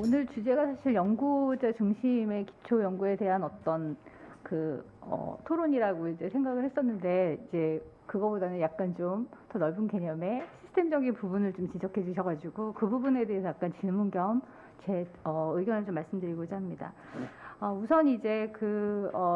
오늘 주제가 사실 연구자 중심의 기초 연구에 대한 어떤 토론이라고 이제 생각을 했었는데, 이제 그거보다는 약간 좀 더 넓은 개념의 시스템적인 부분을 좀 지적해 주셔가지고 그 부분에 대해서 약간 질문 겸 제 의견을 좀 말씀드리고자 합니다. 우선 이제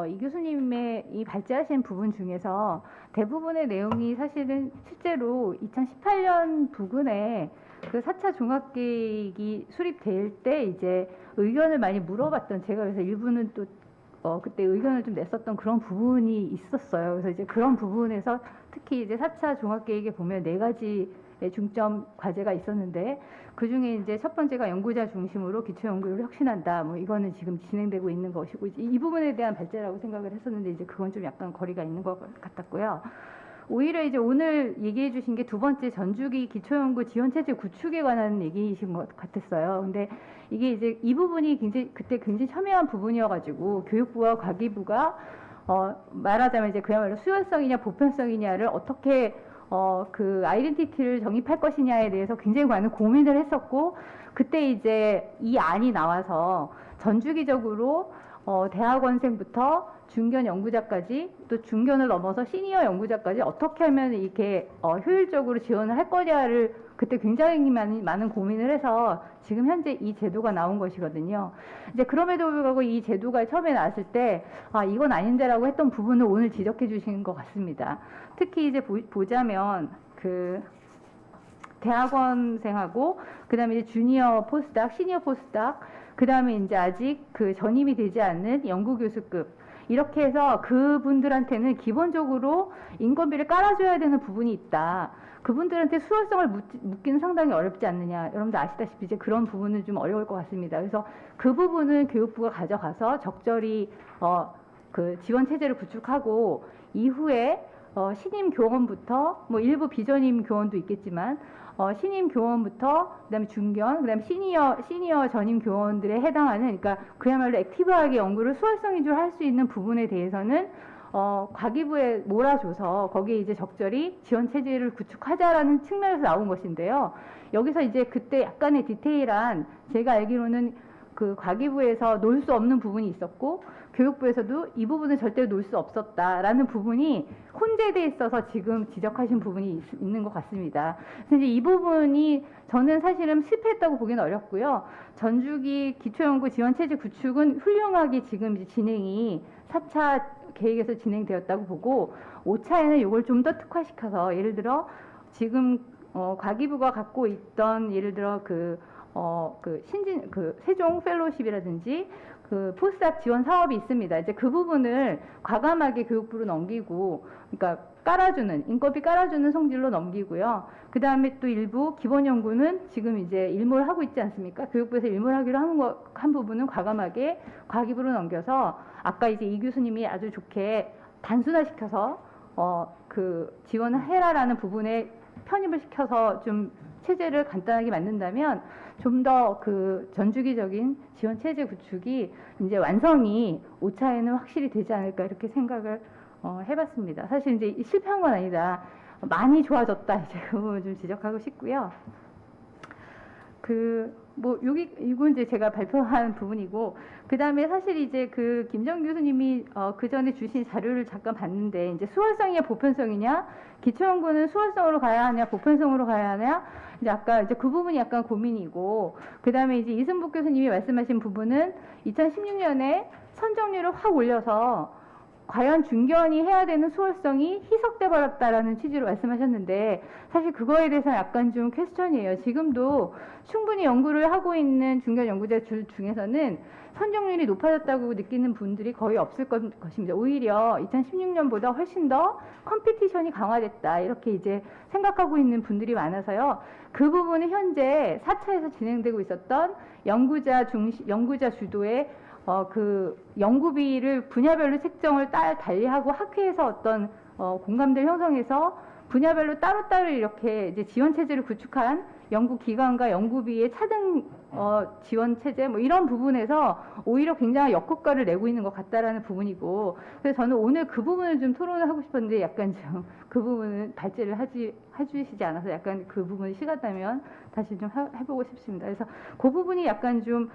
이 교수님의 이 발제하신 부분 중에서 대부분의 내용이 사실은 실제로 2018년 부근에 그 4차 종합계획이 수립될 때 이제 의견을 많이 물어봤던, 제가 그래서 일부는 또 그때 의견을 좀 냈었던 그런 부분이 있었어요. 그래서 이제 그런 부분에서 특히 이제 4차 종합계획에 보면 4가지의 중점 과제가 있었는데, 그 중에 이제 첫 번째가 연구자 중심으로 기초 연구를 혁신한다. 뭐 이거는 지금 진행되고 있는 것이고, 이 부분에 대한 발제라고 생각을 했었는데, 이제 그건 좀 약간 거리가 있는 것 같았고요. 오히려 이제 오늘 얘기해 주신 게 두 번째 전주기 기초연구 지원체제 구축에 관한 얘기이신 것 같았어요. 근데 이게 이제 이 부분이 그때 굉장히 첨예한 부분이어가지고 교육부와 과기부가 말하자면 이제 그야말로 수요성이냐 보편성이냐를 어떻게 그 아이덴티티를 정립할 것이냐에 대해서 굉장히 많은 고민을 했었고, 그때 이제 이 안이 나와서 전주기적으로 대학원생부터 중견 연구자까지, 또 중견을 넘어서 시니어 연구자까지 어떻게 하면 이렇게 효율적으로 지원을 할 거냐를 그때 굉장히 많은 고민을 해서 지금 현재 이 제도가 나온 것이거든요. 이제 그럼에도 불구하고 이 제도가 처음에 나왔을 때 이건 아닌데라고 했던 부분을 오늘 지적해 주신 것 같습니다. 특히 이제 보자면 대학원생하고 그다음에 이제 주니어 포스닥, 시니어 포스닥, 그다음에 이제 아직 전임이 되지 않는 연구 교수급, 이렇게 해서 그분들한테는 기본적으로 인건비를 깔아줘야 되는 부분이 있다. 그분들한테 수월성을 묻기는 상당히 어렵지 않느냐. 여러분들 아시다시피 이제 그런 부분은 좀 어려울 것 같습니다. 그래서 그 부분은 교육부가 가져가서 적절히 지원 체제를 구축하고, 이후에 신임 교원부터 뭐 일부 비전임 교원도 있겠지만 신임 교원부터 그다음에 중견, 그다음에 시니어 전임 교원들에 해당하는, 그러니까 그야말로 액티브하게 연구를 수월성 위주로 할 수 있는 부분에 대해서는 과기부에 몰아줘서 거기에 이제 적절히 지원 체제를 구축하자라는 측면에서 나온 것인데요. 여기서 이제 그때 약간의 디테일한, 제가 알기로는 과기부에서 놓을 수 없는 부분이 있었고, 교육부에서도 이 부분은 절대로 놓을 수 없었다라는 부분이 혼재돼 있어서 지금 지적하신 부분이 있는 것 같습니다. 그래서 이제 이 부분이 저는 사실은 실패했다고 보기는 어렵고요. 전주기 기초연구 지원체제 구축은 훌륭하게 지금 이제 진행이 4차 계획에서 진행되었다고 보고, 5차에는 이걸 좀 더 특화시켜서, 예를 들어 지금 과기부가 갖고 있던, 예를 들어 세종 펠로우십이라든지 포스닥 지원 사업이 있습니다. 이제 그 부분을 과감하게 교육부로 넘기고, 그러니까 인건비 깔아주는 성질로 넘기고요. 그 다음에 또 일부 기본 연구는 지금 이제 일몰 하고 있지 않습니까? 교육부에서 일몰하기로 한 부분은 과감하게 과기부로 넘겨서, 아까 이제 이 교수님이 아주 좋게 단순화시켜서 지원을 해라라는 부분에 편입을 시켜서 좀 체제를 간단하게 만든다면 좀 더 전주기적인 지원 체제 구축이 이제 완성이 5차에는 확실히 되지 않을까, 이렇게 생각을 해봤습니다. 사실 이제 실패한 건 아니다. 많이 좋아졌다. 이제 그 부분 좀 지적하고 싶고요. 이건 이제 제가 발표한 부분이고, 그 다음에 사실 이제 김정 교수님이 그 전에 주신 자료를 잠깐 봤는데, 이제 수월성이냐 보편성이냐, 기초연구는 수월성으로 가야 하냐 보편성으로 가야 하냐, 이제 아까 이제 그 부분이 약간 고민이고, 그 다음에 이제 이승복 교수님이 말씀하신 부분은 2016년에 선정률을 확 올려서 과연 중견이 해야 되는 수월성이 희석돼 버렸다라는 취지로 말씀하셨는데, 사실 그거에 대해서 약간 좀 퀘스천이에요. 지금도 충분히 연구를 하고 있는 중견 연구자 중에서는 선정률이 높아졌다고 느끼는 분들이 거의 없을 것입니다. 오히려 2016년보다 훨씬 더 컴피티션이 강화됐다, 이렇게 이제 생각하고 있는 분들이 많아서요. 그 부분은 현재 4차에서 진행되고 있었던 연구자 주도의 연구비를 분야별로 책정을 달리하고 학회에서 어떤 공감대를 형성해서 분야별로 따로따로 이렇게 이제 지원 체제를 구축한 연구 기관과 연구비의 차등 지원 체제 뭐 이런 부분에서 오히려 굉장한 역효과를 내고 있는 것 같다라는 부분이고, 그래서 저는 오늘 그 부분을 좀 토론을 하고 싶었는데 약간 좀 그 부분은 발제를 해주시지 않아서 약간 그 부분이 시간 나면 다시 좀 해보고 싶습니다. 그래서 그 부분이 약간 좀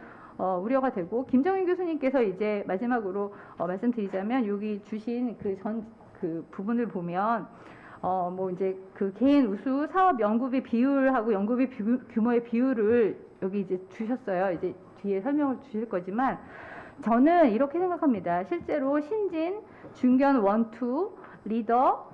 우려가 되고, 김정인 교수님께서 이제 마지막으로 말씀드리자면 여기 주신 그 부분을 보면 뭐 이제 그 개인 우수 사업 연구비 비율하고 연구비 규모의 비율을 여기 이제 주셨어요. 이제 뒤에 설명을 주실 거지만 저는 이렇게 생각합니다. 실제로 신진, 중견 1, 2, 리더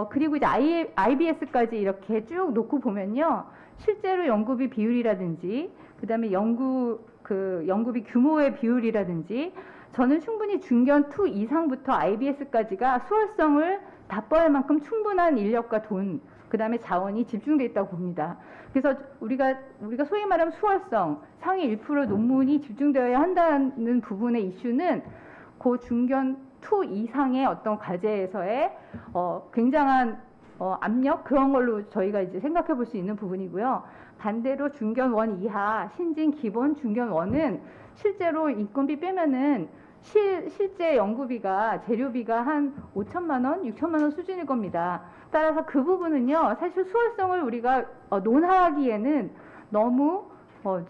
그리고 이제 IBS까지 이렇게 쭉 놓고 보면요. 실제로 연구비 비율이라든지 그다음에 연구비 규모의 비율이라든지 저는 충분히 중견 2 이상부터 IBS까지가 수월성을 답보할 만큼 충분한 인력과 돈, 그다음에 자원이 집중돼 있다고 봅니다. 그래서 우리가 소위 말하면 수월성, 상위 1% 논문이 집중되어야 한다는 부분의 이슈는 그 중견 2 이상의 어떤 과제에서의 굉장한 압력, 그런 걸로 저희가 이제 생각해 볼 수 있는 부분이고요. 반대로 중견 1 이하, 신진 기본 중견 1은 실제로 인건비 빼면은 실제 연구비가, 재료비가 한 5천만 원, 6천만 원 수준일 겁니다. 따라서 그 부분은요, 사실 수월성을 우리가 논하기에는 너무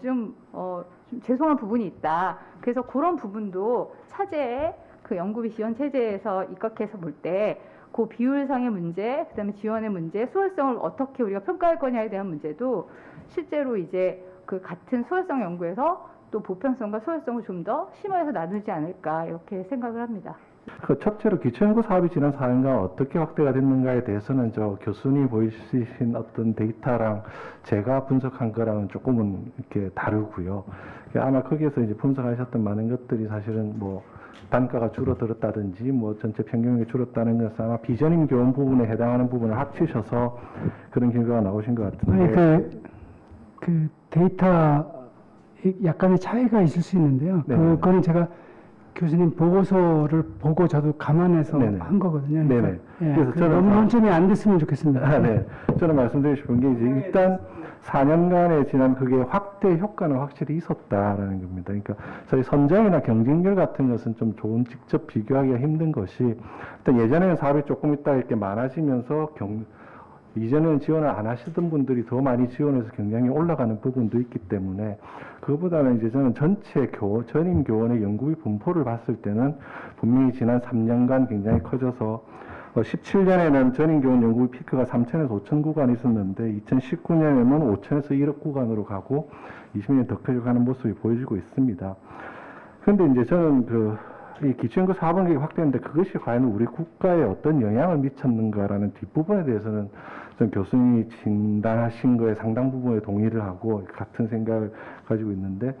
좀 죄송한 부분이 있다. 그래서 그런 부분도 차제에 그 연구비 지원 체제에서 입각해서 볼 때 그 비율상의 문제, 그다음에 지원의 문제, 수월성을 어떻게 우리가 평가할 거냐에 대한 문제도 실제로 이제 그 같은 수월성 연구에서 또 보편성과 수월성을 좀 더 심화해서 나누지 않을까 이렇게 생각을 합니다. 그 첫째로 기초연구 사업이 지난 4년간 어떻게 확대가 됐는가에 대해서는 저 교수님이 보여주신 어떤 데이터랑 제가 분석한 거랑은 조금은 이렇게 다르고요. 아마 거기에서 이제 분석하셨던 많은 것들이 사실은 뭐 단가가 줄어들었다든지 뭐 전체 평균이 줄었다는 것은 아마 비전임 교원 부분에 해당하는 부분을 합치셔서 그런 결과가 나오신 것 같은데. 아니, 그 데이터 약간의 차이가 있을 수 있는데요. 네네. 그거는 제가 교수님 보고서를 보고 저도 감안해서 네네. 한 거거든요. 네네. 그러니까, 예, 그래서 저는 너무 논점이 안 됐으면 좋겠습니다. 네. 저는 말씀드리고 싶은 게 이제 일단 4년간에 지난 그게 확대 효과는 확실히 있었다라는 겁니다. 그러니까 저희 선정이나 경쟁률 같은 것은 좀 좋은 직접 비교하기가 힘든 것이, 일단 예전에는 사업이 조금 있다 이렇게 많아지면서 이전에는 지원을 안 하시던 분들이 더 많이 지원해서 경쟁이 올라가는 부분도 있기 때문에, 그거보다는 이제 저는 전체 전임 교원의 연구비 분포를 봤을 때는 분명히 지난 3년간 굉장히 커져서 17년에는 전임 교원 연구비 피크가 3천에서 5천 구간이 있었는데 2019년에는 5천에서 1억 구간으로 가고 20년 더 커져가는 모습이 보여지고 있습니다. 그런데 이제 저는 이 기초연구 사업원격이 확대했는데 그것이 과연 우리 국가에 어떤 영향을 미쳤는가라는 뒷부분에 대해서는 좀 교수님이 진단하신 거에 상당 부분에 동의를 하고 같은 생각을 가지고 있는데,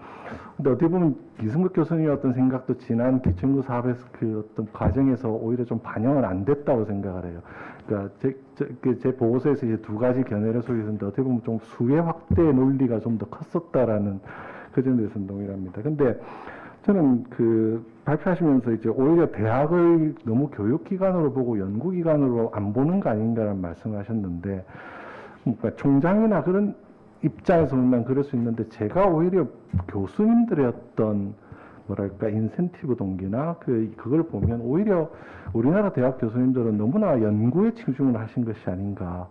근데 어떻게 보면 이승국 교수님의 어떤 생각도 지난 기초연구 사업에서 그 어떤 과정에서 오히려 좀 반영은 안 됐다고 생각을 해요. 그러니까 제 보고서에서 이제 두 가지 견해를 소개했는데 어떻게 보면 좀 수혜 확대의 논리가 좀 더 컸었다라는 그 점에 대해서는 동의를 합니다. 근데 저는 발표하시면서 이제 오히려 대학을 너무 교육기관으로 보고 연구기관으로 안 보는 거 아닌가라는 말씀을 하셨는데, 그러니까 총장이나 그런 입장에서 보면 그럴 수 있는데, 제가 오히려 교수님들의 어떤 뭐랄까 인센티브 동기나 그걸 보면 오히려 우리나라 대학 교수님들은 너무나 연구에 치중을 하신 것이 아닌가.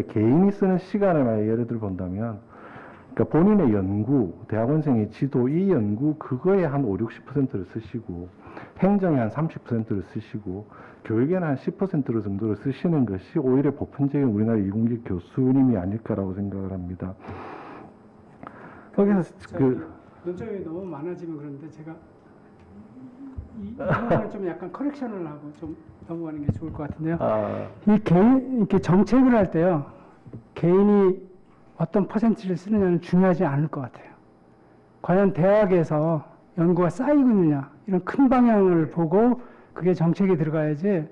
개인이 쓰는 시간을 만약 예를 들어 본다면, 그러니까 본인의 연구, 대학원생의 지도, 이 연구 그거에 한 5, 60%를 쓰시고, 행정에 한 30%를 쓰시고, 교육에는 한 10% 정도를 쓰시는 것이 오히려 보편적인 우리나라 이공계 교수님이 아닐까라고 생각을 합니다. 거기서 논점이 너무 많아지면 그런데 제가 이 부분을 좀 약간 커렉션을 하고 좀 넘어가는 게 좋을 것 같은데요. 이렇게 정책을 할 때요, 개인이 어떤 퍼센트를 쓰느냐는 중요하지 않을 것 같아요. 과연 대학에서 연구가 쌓이고 있느냐, 이런 큰 방향을 보고 그게 정책에 들어가야지,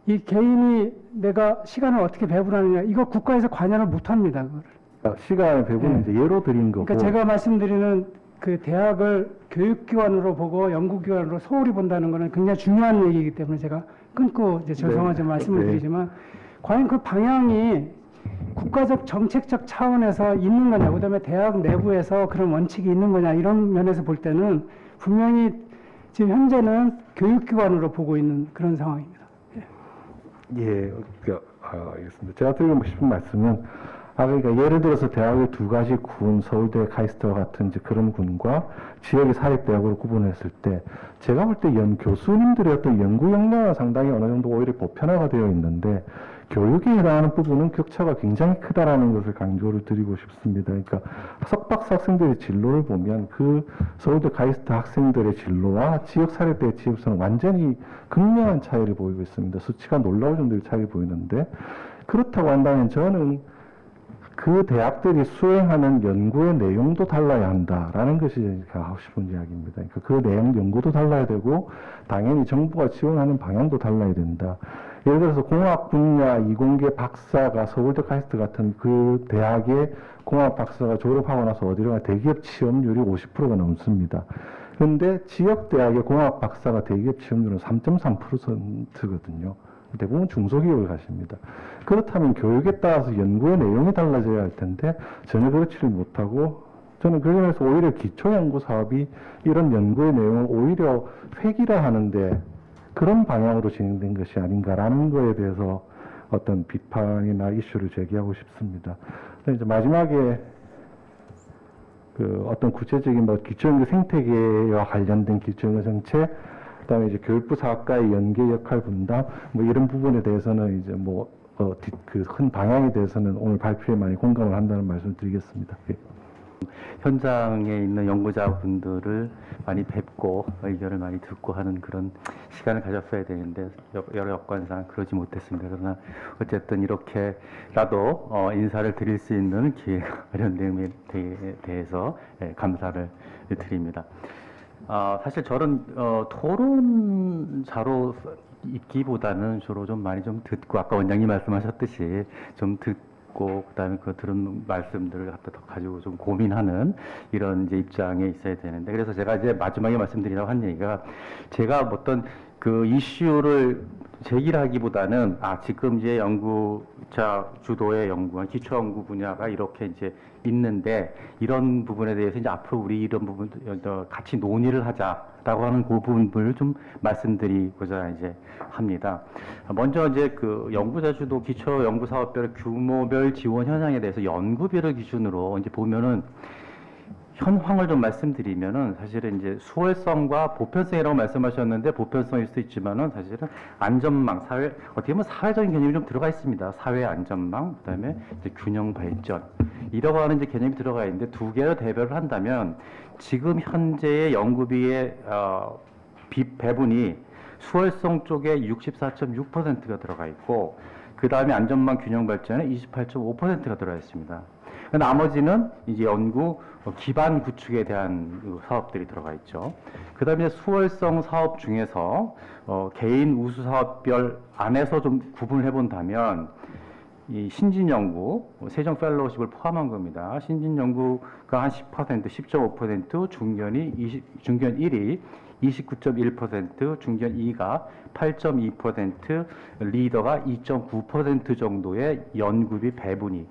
이 개인이 내가 시간을 어떻게 배분하느냐, 이거 국가에서 관여를 못 합니다. 그거를. 시간을 배분은 이제 예로 드린 거고. 그러니까 제가 말씀드리는 그 대학을 교육기관으로 보고 연구기관으로 소홀히 본다는 거는 굉장히 중요한 얘기이기 때문에 제가 끊고 이제 죄송하지만 말씀을 드리지만, 과연 그 방향이 국가적 정책적 차원에서 있는 거냐, 그다음에 대학 내부에서 그런 원칙이 있는 거냐 이런 면에서 볼 때는 분명히 지금 현재는 교육기관으로 보고 있는 그런 상황입니다. 예, 알겠습니다. 제가 드리고 싶은 말씀은, 그러니까 예를 들어서 대학의 두 가지 군, 서울대, 카이스트와 같은 이제 그런 군과 지역의 사립대학으로 구분했을 때, 제가 볼 때 교수님들의 어떤 연구 역량은 상당히 어느 정도 오히려 보편화가 되어 있는데, 교육에 해당하는 부분은 격차가 굉장히 크다라는 것을 강조를 드리고 싶습니다. 그러니까 석박사 학생들의 진로를 보면 그 서울대 카이스트 학생들의 진로와 지역 사립대의 진로는 완전히 극명한 차이를 보이고 있습니다. 수치가 놀라울 정도의 차이를 보이는데, 그렇다고 한다면 저는 그 대학들이 수행하는 연구의 내용도 달라야 한다라는 것이 제가 하고 싶은 이야기입니다. 그러니까 그 내용 연구도 달라야 되고, 당연히 정부가 지원하는 방향도 달라야 된다. 예를 들어서 공학 분야 이공계 박사가 서울대 카이스트 같은 그 대학의 공학 박사가 졸업하고 나서 어디로 가 대기업 취업률이 50%가 넘습니다. 그런데 지역 대학의 공학 박사가 대기업 취업률은 3.3%거든요. 대부분 중소기업을 가십니다. 그렇다면 교육에 따라서 연구의 내용이 달라져야 할 텐데 전혀 그렇지를 못하고, 저는 그래서 오히려 기초연구 사업이 이런 연구의 내용을 오히려 획일화하는데 그런 방향으로 진행된 것이 아닌가라는 거에 대해서 어떤 비판이나 이슈를 제기하고 싶습니다. 이제 마지막에 그 어떤 구체적인 뭐 기초연구 생태계와 관련된 기초연구 정책, 그다음에 이제 교육부 사학과의 연계 역할 분담, 뭐 이런 부분에 대해서는 이제 그 큰 방향에 대해서는 오늘 발표에 많이 공감을 한다는 말씀을 드리겠습니다. 예. 현장에 있는 연구자분들을 많이 뵙고 의견을 많이 듣고 하는 그런 시간을 가졌어야 되는데 여러 여건상 그러지 못했습니다. 그러나 어쨌든 이렇게라도 인사를 드릴 수 있는 기회가 마련됨에 대해서 감사를 드립니다. 사실 저는 토론자로 있기보다는 주로 좀 많이 좀 듣고, 아까 원장님 말씀하셨듯이 좀 듣고 그다음에 그 들은 말씀들을 갖다 더 가지고 좀 고민하는 이런 이제 입장에 있어야 되는데, 그래서 제가 이제 마지막에 말씀드리려고 한 얘기가, 제가 어떤 그 이슈를 제기하기보다는 지금 이제 연구자 주도의 연구원 기초 연구 분야가 이렇게 이제 있는데, 이런 부분에 대해서 이제 앞으로 우리 이런 부분 같이 논의를 하자라고 하는 그 부분을 좀 말씀드리고자 이제 합니다. 먼저 이제 그 연구자 주도 기초 연구 사업별 규모별 지원 현황에 대해서 연구비를 기준으로 이제 보면은, 현황을 좀 말씀드리면은, 사실은 이제 수월성과 보편성이라고 말씀하셨는데, 보편성일 수도 있지만은 사실은 안전망, 어떻게 보면 사회적인 개념이 좀 들어가 있습니다. 사회 안전망, 그다음에 이제 균형 발전, 이라고 하는 이제 개념이 들어가 있는데, 두 개를 대별을 한다면 지금 현재의 연구비의 배분이 수월성 쪽에 64.6%가 들어가 있고, 그 다음에 안전망 균형 발전에 28.5%가 들어가 있습니다. 나머지는 이제 연구 기반 구축에 대한 사업들이 들어가 있죠. 그 다음에 수월성 사업 중에서 개인 우수 사업별 안에서 좀 구분을 해본다면, 이 신진 연구, 세정 펠로우십을 포함한 겁니다. 신진 연구가 한 10%, 10.5%, 중견 1위 29.1%, 중견 2가 8.2%, 리더가 2.9% 정도의 연구비 배분이,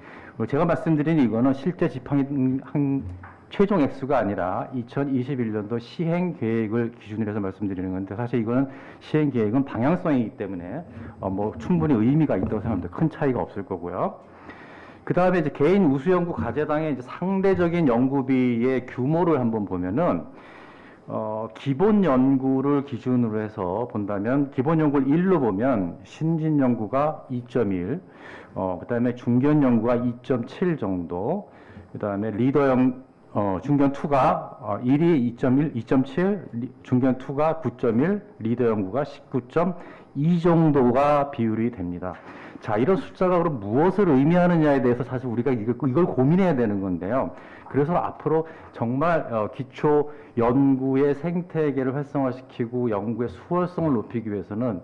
제가 말씀드린 이거는 실제 집행한 최종 액수가 아니라 2021년도 시행 계획을 기준으로 해서 말씀드리는 건데, 사실 이거는 시행 계획은 방향성이기 때문에 충분히 의미가 있다고 생각합니다. 큰 차이가 없을 거고요. 그 다음에 이제 개인 우수 연구 과제당의 이제 상대적인 연구비의 규모를 한번 보면은, 기본 연구를 기준으로 해서 본다면, 기본 연구를 1로 보면 신진 연구가 2.1, 그 다음에 중견 연구가 2.7 정도, 그 다음에 중견 2가 1이 2.1, 2.7, 중견 2가 9.1, 리더 연구가 19.2 정도가 비율이 됩니다. 자, 이런 숫자가 그럼 무엇을 의미하느냐에 대해서 사실 우리가 이걸 고민해야 되는 건데요. 그래서 앞으로 정말 기초 연구의 생태계를 활성화시키고 연구의 수월성을 높이기 위해서는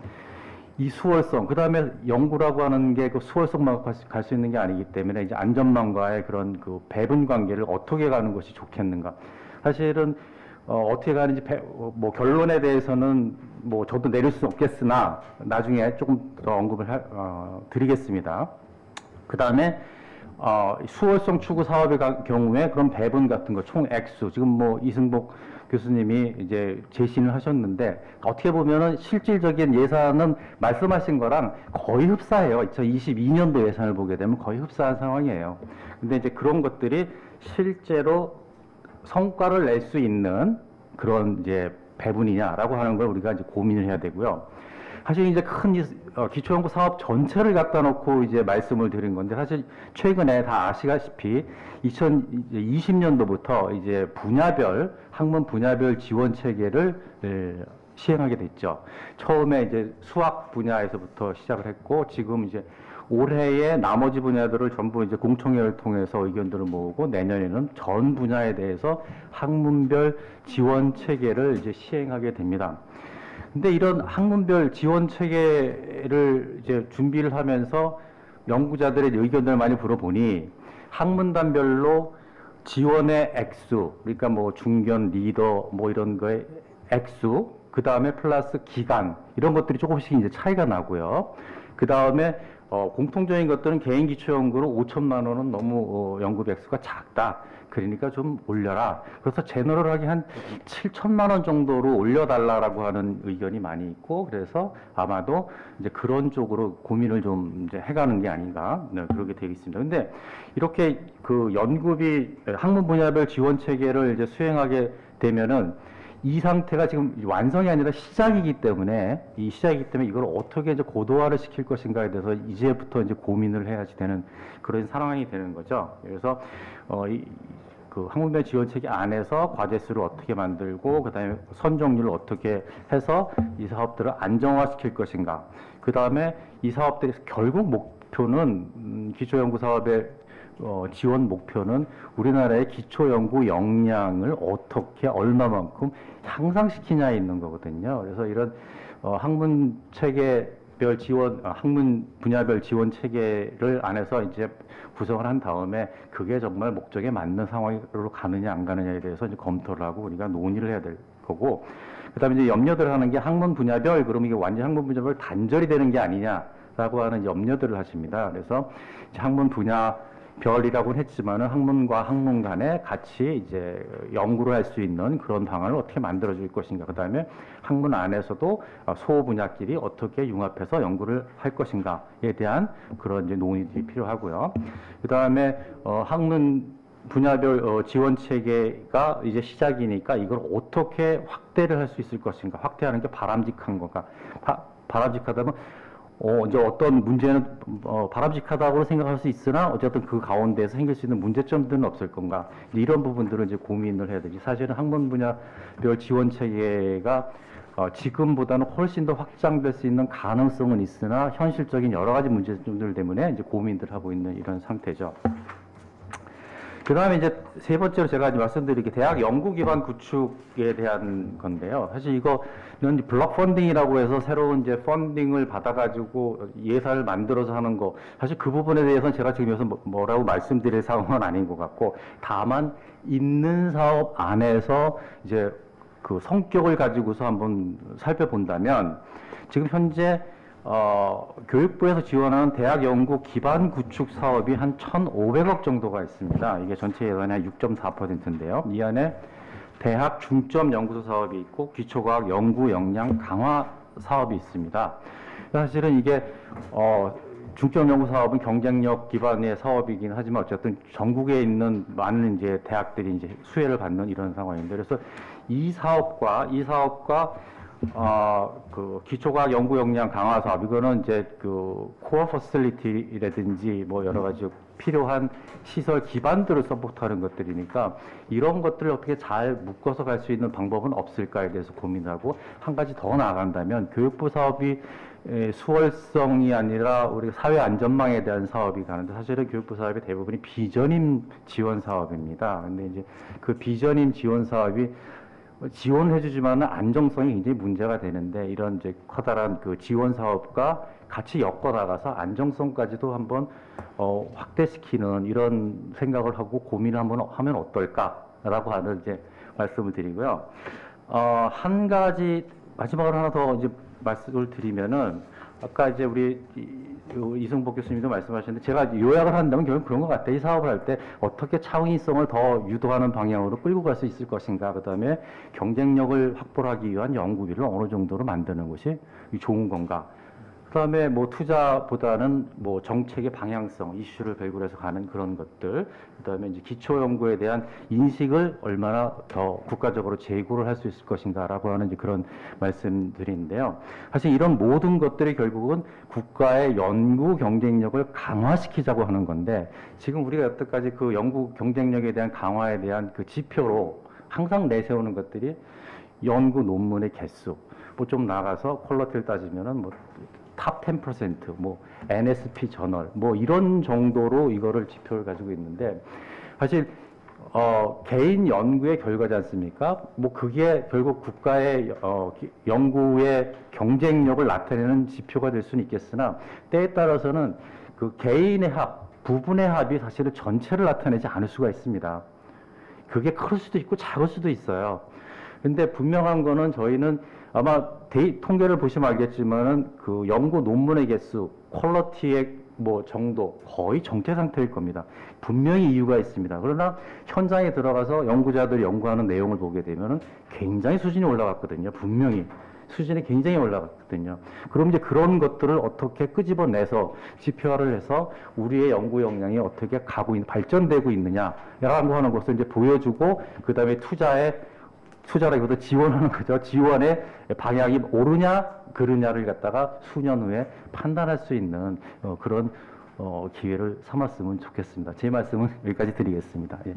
이 수월성, 그 다음에 연구라고 하는 게 그 수월성만 갈 수 있는 게 아니기 때문에 이제 안전망과의 그런 그 배분 관계를 어떻게 가는 것이 좋겠는가. 사실은 어떻게 가는지 결론에 대해서는 저도 내릴 수 없겠으나 나중에 조금 더 언급을 드리겠습니다. 그 다음에 수월성 추구 사업의 경우에 그런 배분 같은 거 총 액수 지금 뭐 이승복 교수님이 이제 제시를 하셨는데 어떻게 보면은 실질적인 예산은 말씀하신 거랑 거의 흡사해요. 2022년도 예산을 보게 되면 거의 흡사한 상황이에요. 근데 이제 그런 것들이 실제로 성과를 낼 수 있는 그런 이제 배분이냐라고 하는 걸 우리가 이제 고민을 해야 되고요. 사실 이제 큰 기초연구 사업 전체를 갖다 놓고 이제 말씀을 드린 건데 사실 최근에 다 아시다시피 2020년도부터 이제 학문 분야별 지원 체계를 시행하게 됐죠. 처음에 이제 수학 분야에서부터 시작을 했고 지금 이제 올해의 나머지 분야들을 전부 이제 공청회를 통해서 의견들을 모으고 내년에는 전 분야에 대해서 학문별 지원 체계를 이제 시행하게 됩니다. 근데 이런 학문별 지원 체계를 이제 준비를 하면서 연구자들의 의견들을 많이 물어보니 학문단별로 지원의 액수, 그러니까 뭐 중견, 리더, 뭐 이런 거의 액수, 그 다음에 플러스 기간, 이런 것들이 조금씩 이제 차이가 나고요. 그 다음에 공통적인 것들은 개인 기초 연구로 5천만 원은 너무 연구비 액수가 작다. 그러니까 좀 올려라. 그래서 제너럴하게 한 7천만 원 정도로 올려달라라고 하는 의견이 많이 있고, 그래서 아마도 이제 그런 쪽으로 고민을 좀 이제 해가는 게 아닌가, 네, 그렇게 되어 있습니다. 근데 이렇게 그 연구비 학문 분야별 지원 체계를 이제 수행하게 되면은 이 상태가 지금 완성이 아니라 시작이기 때문에 이걸 어떻게 이제 고도화를 시킬 것인가에 대해서 이제부터 이제 고민을 해야지 되는 그런 상황이 되는 거죠. 그래서 그 학문별 지원 체계 안에서 과제 수를 어떻게 만들고 그다음에 선정률을 어떻게 해서 이 사업들을 안정화시킬 것인가. 그다음에 이 사업들의 결국 목표는 기초연구 사업의 지원 목표는 우리나라의 기초연구 역량을 어떻게 얼마만큼 향상시키냐에 있는 거거든요. 그래서 이런 학문 체계별 지원, 학문 분야별 지원 체계를 안에서 이제 구성을 한 다음에 그게 정말 목적에 맞는 상황으로 가느냐 안 가느냐에 대해서 이제 검토를 하고 우리가 논의를 해야 될 거고, 그다음에 이제 염려들 하는 게 학문 분야별, 그러면 이게 완전 학문 분야별 단절이 되는 게 아니냐라고 하는 염려들을 하십니다. 그래서 이제 학문 분야 별이라고는 했지만은 학문과 학문 간에 같이 이제 연구를 할 수 있는 그런 방안을 어떻게 만들어 줄 것인가. 그 다음에 학문 안에서도 소 분야끼리 어떻게 융합해서 연구를 할 것인가에 대한 그런 이제 논의들이 필요하고요. 그 다음에 학문 분야별 지원 체계가 이제 시작이니까 이걸 어떻게 확대를 할 수 있을 것인가. 확대하는 게 바람직한 건가. 바람직하다면 이제 어떤 문제는 바람직하다고 생각할 수 있으나 어쨌든 그 가운데서 생길 수 있는 문제점들은 없을 건가. 이런 부분들을 이제 고민을 해야 되지. 사실은 학문 분야별 지원 체계가 지금보다는 훨씬 더 확장될 수 있는 가능성은 있으나 현실적인 여러 가지 문제점들 때문에 이제 고민들 하고 있는 이런 상태죠. 그 다음에 이제 세 번째로 제가 이제 말씀드릴 게 대학 연구 기반 구축에 대한 건데요. 사실 이거는 블록 펀딩이라고 해서 새로운 이제 펀딩을 받아가지고 예산을 만들어서 하는 거. 사실 그 부분에 대해서는 제가 지금 여기서 뭐라고 말씀드릴 상황은 아닌 것 같고, 다만 있는 사업 안에서 이제 그 성격을 가지고서 한번 살펴본다면 지금 현재 교육부에서 지원하는 대학 연구 기반 구축 사업이 한 1,500억 정도가 있습니다. 이게 전체 예산의 한 6.4%인데요. 이 안에 대학 중점 연구소 사업이 있고 기초과학 연구 역량 강화 사업이 있습니다. 사실은 이게 중점 연구 사업은 경쟁력 기반의 사업이긴 하지만 어쨌든 전국에 있는 많은 이제 대학들이 이제 수혜를 받는 이런 상황인데, 그래서 이 사업과 그 기초과학 연구 역량 강화 사업, 이거는 이제 그 코어 퍼실리티라든지 뭐 여러 가지 필요한 시설 기반들을 서포트하는 것들이니까 이런 것들을 어떻게 잘 묶어서 갈 수 있는 방법은 없을까에 대해서 고민하고, 한 가지 더 나아간다면 교육부 사업이 수월성이 아니라 우리 사회 안전망에 대한 사업이 가는데, 사실은 교육부 사업의 대부분이 비전임 지원 사업입니다. 근데 이제 그 비전임 지원 사업이 지원을 해주지만 안정성이 굉장히 문제가 되는데, 이런 이제 커다란 그 지원 사업과 같이 엮어 나가서 안정성까지도 한번 확대시키는 이런 생각을 하고 고민을 한번 하면 어떨까라고 하는 이제 말씀을 드리고요. 한 가지 마지막으로 하나 더 이제 말씀을 드리면은, 아까 이제 우리 이승복 교수님도 말씀하셨는데 제가 요약을 한다면 결국 그런 것 같아요. 이 사업을 할 때 어떻게 창의성을 더 유도하는 방향으로 끌고 갈 수 있을 것인가. 그다음에 경쟁력을 확보하기 위한 연구비를 어느 정도로 만드는 것이 좋은 건가. 그다음에 뭐 투자보다는 뭐 정책의 방향성, 이슈를 발굴해서 가는 그런 것들, 그다음에 이제 기초 연구에 대한 인식을 얼마나 더 국가적으로 제고를 할 수 있을 것인가라고 하는 이제 그런 말씀들인데요. 사실 이런 모든 것들이 결국은 국가의 연구 경쟁력을 강화시키자고 하는 건데, 지금 우리가 여태까지 그 연구 경쟁력에 대한 강화에 대한 그 지표로 항상 내세우는 것들이 연구 논문의 개수, 뭐 좀 나가서 퀄리티를 따지면은 뭐 탑 10%, 뭐 NSP 저널, 뭐 이런 정도로 이거를 지표를 가지고 있는데, 사실 개인 연구의 결과지 않습니까? 뭐 그게 결국 국가의 연구의 경쟁력을 나타내는 지표가 될 수는 있겠으나, 때에 따라서는 그 개인의 합, 부분의 합이 사실은 전체를 나타내지 않을 수가 있습니다. 그게 클 수도 있고 작을 수도 있어요. 근데 분명한 거는 저희는 아마 통계를 보시면 알겠지만은 그 연구 논문의 개수, 퀄리티의 뭐 정도 거의 정체 상태일 겁니다. 분명히 이유가 있습니다. 그러나 현장에 들어가서 연구자들이 연구하는 내용을 보게 되면은 굉장히 수준이 올라갔거든요. 분명히 수준이 굉장히 올라갔거든요. 그럼 이제 그런 것들을 어떻게 끄집어내서 지표화를 해서 우리의 연구 역량이 어떻게 발전되고 있느냐라고 하는 것을 이제 보여주고, 그 다음에 투자라기보다 지원하는 거죠. 지원의 방향이 옳으냐 그르냐를 갖다가 수년 후에 판단할 수 있는 그런 기회를 삼았으면 좋겠습니다. 제 말씀은 여기까지 드리겠습니다. 예.